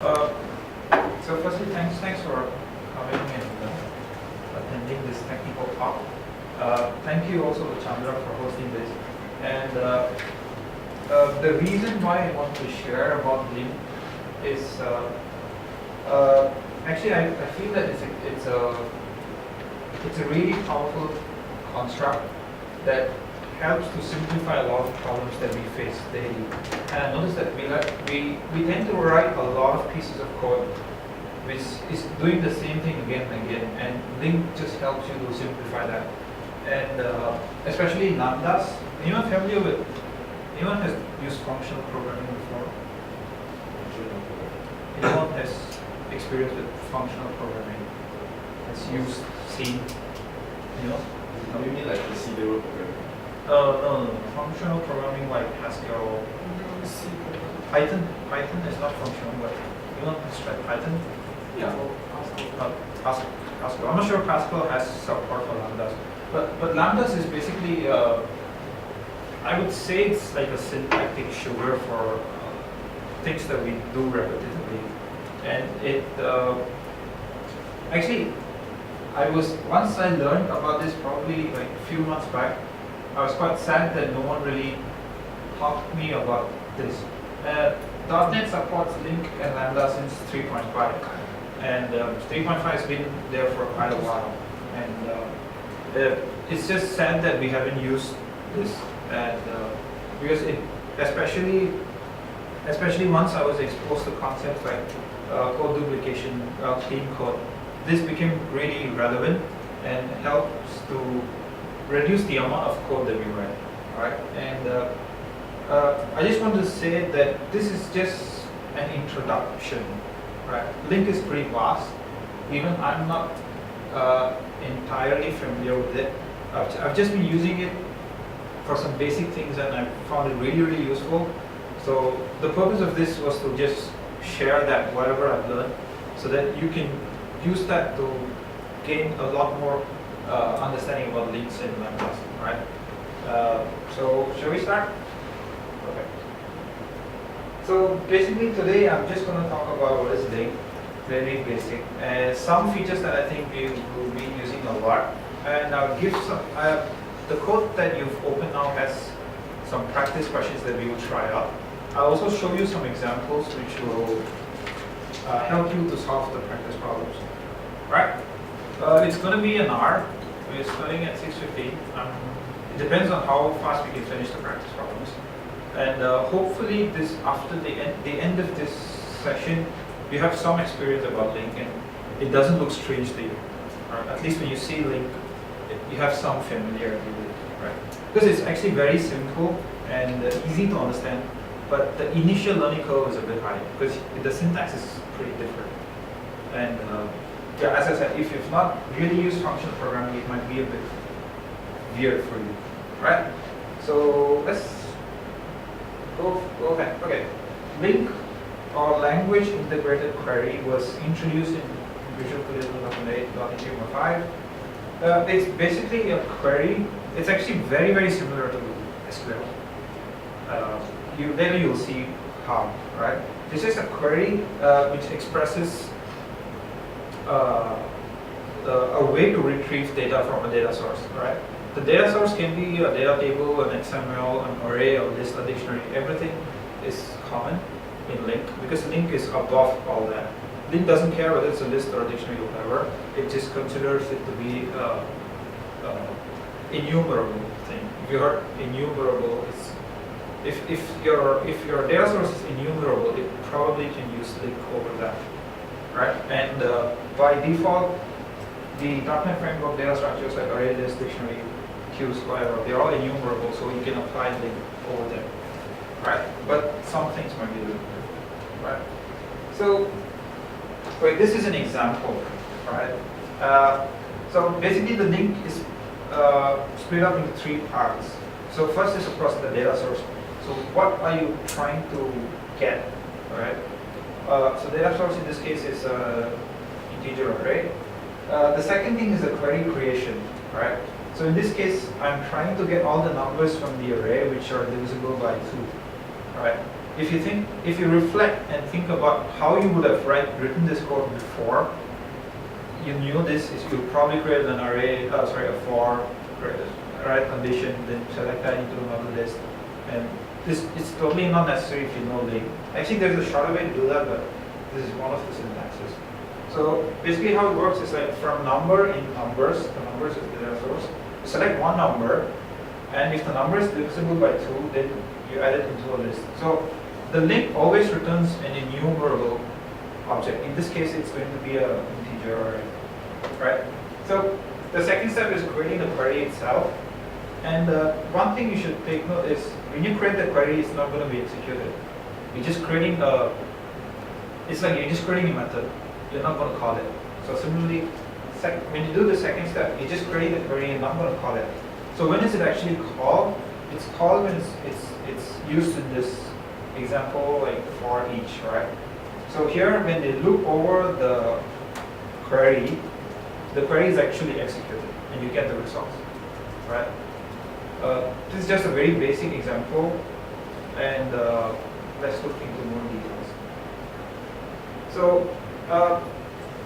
Uh, so firstly, thanks for coming and attending this technical talk. Thank you also to Chandra for hosting this. And the reason why I want to share about LINQ is actually I feel that it's a really powerful construct that helps to simplify a lot of problems that we face daily. And I noticed that we tend to write a lot of pieces of code which is doing the same thing again and again, and LINQ just helps you to simplify that. And especially lambdas. Anyone has used functional programming before? Anyone has experience with functional programming? Has used C? You know? You mean like the C-level programming? No. Functional programming like Haskell. Python is not functional, but you know Python? Yeah. Haskell. I'm not sure Haskell has support for lambdas, but lambdas is basically I would say it's like a syntactic sugar for things that we do repetitively, and it actually once I learned about this probably like a few months back. I was quite sad that no one really talked to me about this. .NET supports LINQ and Lambda since 3.5, and 3.5 has been there for quite a while. And it's just sad that we haven't used this, and because especially once I was exposed to concepts like code duplication, clean code, this became really relevant and helps to reduce the amount of code that we write, right? And I just want to say that this is just an introduction, right? LINQ is pretty vast. Even I'm not entirely familiar with it. I've just been using it for some basic things, and I found it really, really useful. So the purpose of this was to just share that whatever I've learned, so that you can use that to gain a lot more understanding about links and lambdas, right? So shall we start? Okay. So basically today I'm just going to talk about what is LINQ, very basic, and some features that I think we will be using a lot. And I'll give some. The code that you've opened now has some practice questions that we will try out. I'll also show you some examples which will help you to solve the practice problems. Right? It's going to be an hour. We're starting at 6:15. It depends on how fast we can finish the practice problems. And hopefully, after the end of this session, you have some experience about LINQ, and it doesn't look strange to you. Right? At least when you see LINQ, you have some familiarity with it, right? Because it's actually very simple and easy to understand, but the initial learning curve is a bit high because the syntax is pretty different. And yeah, as I said, if you've not really used functional programming, it might be a bit weird for you, right? So let's go ahead. Okay, LINQ or language integrated query was introduced in Visual Studio 2008.5. It's basically a query. It's actually very, very similar to SQL. Later you'll see how, right? This is a query which expresses a way to retrieve data from a data source, right? The data source can be a data table, an XML, an array, a list, a dictionary. Everything is common in LINQ because LINQ is above all that. LINQ doesn't care whether it's a list or a dictionary or whatever. It just considers it to be enumerable thing. If you heard enumerable, it's if your data source is enumerable, it probably can use LINQ over that. Right? And by default, the .NET Framework data structures like array, list, dictionary, queue, square, they're all enumerable, so you can apply LINQ over them. Right? But some things might be different. Right? So, wait, this is an example. Right? So basically, the LINQ is split up into three parts. So first is, of course, the data source. So what are you trying to get? Right? So data source in this case is integer array. The second thing is the query creation, right? So in this case, I'm trying to get all the numbers from the array which are divisible by 2, right? if you reflect and think about how you would have written this code before, you knew this is you probably create an array, a for, right condition, then select that into another list, and this it's totally not necessary if you know LINQ. Actually, there's a shorter way to do that, but this is one of the syntaxes. So basically, how it works is like from number in numbers, the numbers is the data source. You select one number, and if the number is divisible by 2, then you add it into a list. So the LINQ always returns an enumerable object. In this case, it's going to be an integer array, right? So the second step is creating the query itself. And one thing you should take note is when you create the query, it's not going to be executed. You're just creating a, it's like you're just creating a method. You're not going to call it. So similarly, when you do the second step, you're just creating the query and not going to call it. So when is it actually called? It's called when it's used in this example, like for each, right? So here, when they loop over the query is actually executed, and you get the results, right? This is just a very basic example, and let's look into more details.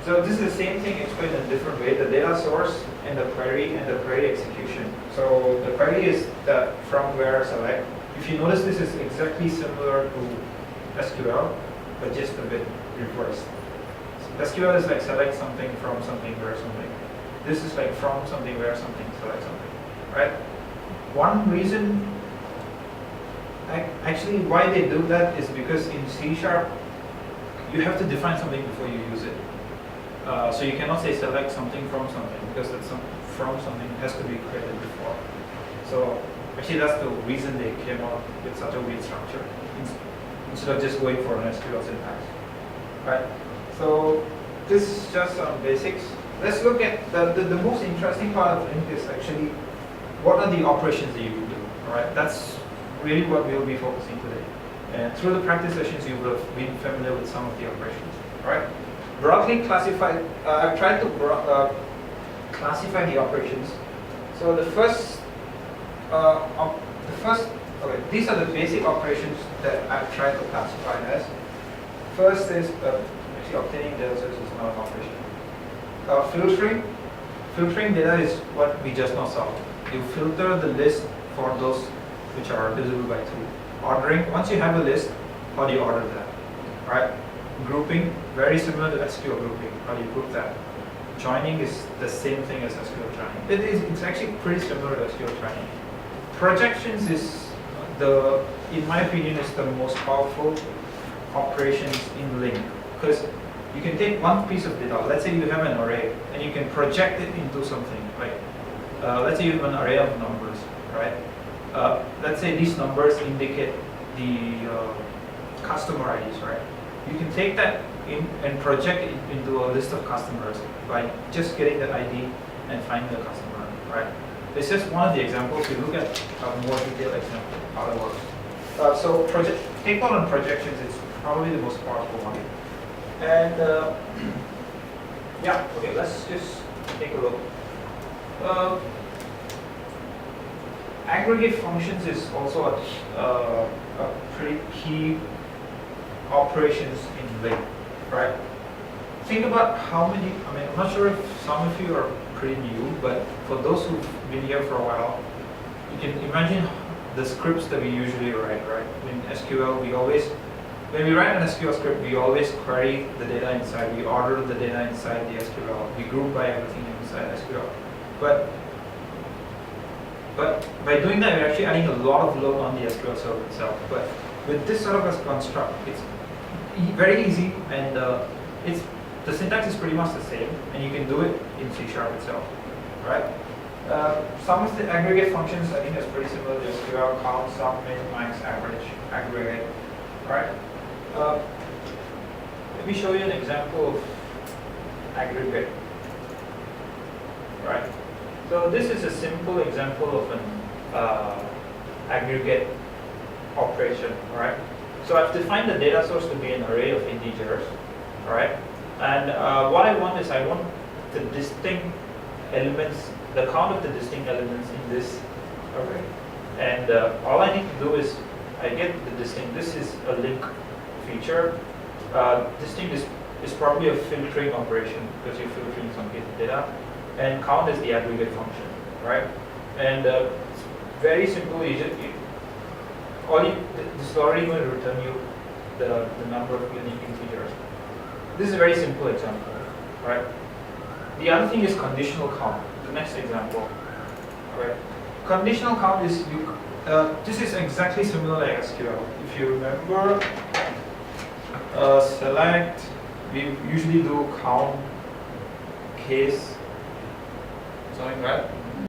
So this is the same thing explained in a different way: the data source and the query execution. So the query is the from where select. If you notice, this is exactly similar to SQL, but just a bit reversed. So SQL is like select something from something where something. This is like from something where something, select something, right? One reason, actually, why they do that is because in C# you have to define something before you use it. So you cannot say select something from something, because that from something has to be created before. So actually, that's the reason they came out with such a weird structure instead of just going for an SQL syntax, right? So this is just some basics. Let's look at the most interesting part of LINQ is actually what are the operations that you can do, all right? That's really what we'll be focusing today. And through the practice sessions, you will have been familiar with some of the operations, all right? Broadly classified, I've tried to classify the operations. So these are the basic operations that I've tried to classify as. First is actually obtaining data sources is not an operation. Filtering data is what we just now saw. You filter the list for those which are divisible by 2. Ordering, once you have a list, how do you order that? Right? Grouping, very similar to SQL grouping. How do you group that? Joining is the same thing as SQL joining. It's actually pretty similar to SQL joining. Projections is in my opinion, is the most powerful operations in LINQ, because you can take one piece of data. Let's say you have an array, and you can project it into something. Like, let's say you have an array of numbers, right? Let's say these numbers indicate the customer IDs, right? You can take that in and project it into a list of customers by just getting the ID and finding the customer, right? It's just one of the examples. We look at a more detailed example how it works. So take on projections is probably the most powerful one. And yeah, okay, let's just take a look. Aggregate functions is also a pretty key operations in LINQ, right? Think about how many, I'm not sure if some of you are pretty new, but for those who've been here for a while, you can imagine the scripts that we usually write, right? In SQL, when we write an SQL script, we always query the data inside, we order the data inside the SQL, we group by everything inside SQL. But by doing that, we're actually adding a lot of load on the SQL server itself. But with this sort of a construct, it's very easy, and the syntax is pretty much the same, and you can do it in C# itself, right? Some of the aggregate functions, I think, is pretty similar to SQL: count, sum, min, max, average, aggregate, right? Let me show you an example of aggregate, right? So this is a simple example of an aggregate operation, right? So I've defined the data source to be an array of integers, right? And what I want is I want the distinct elements, the count of the distinct elements in this array. And all I need to do is I get the distinct. This is a link feature. Distinct is probably a filtering operation because you're filtering some data, and count is the aggregate function, right? And it's very simple. This is already going to return you the number of unique integers. This is a very simple example, right? The other thing is conditional count. The next example, right? Conditional count is this is exactly similar like SQL. If you remember, select, we usually do count case, something like that.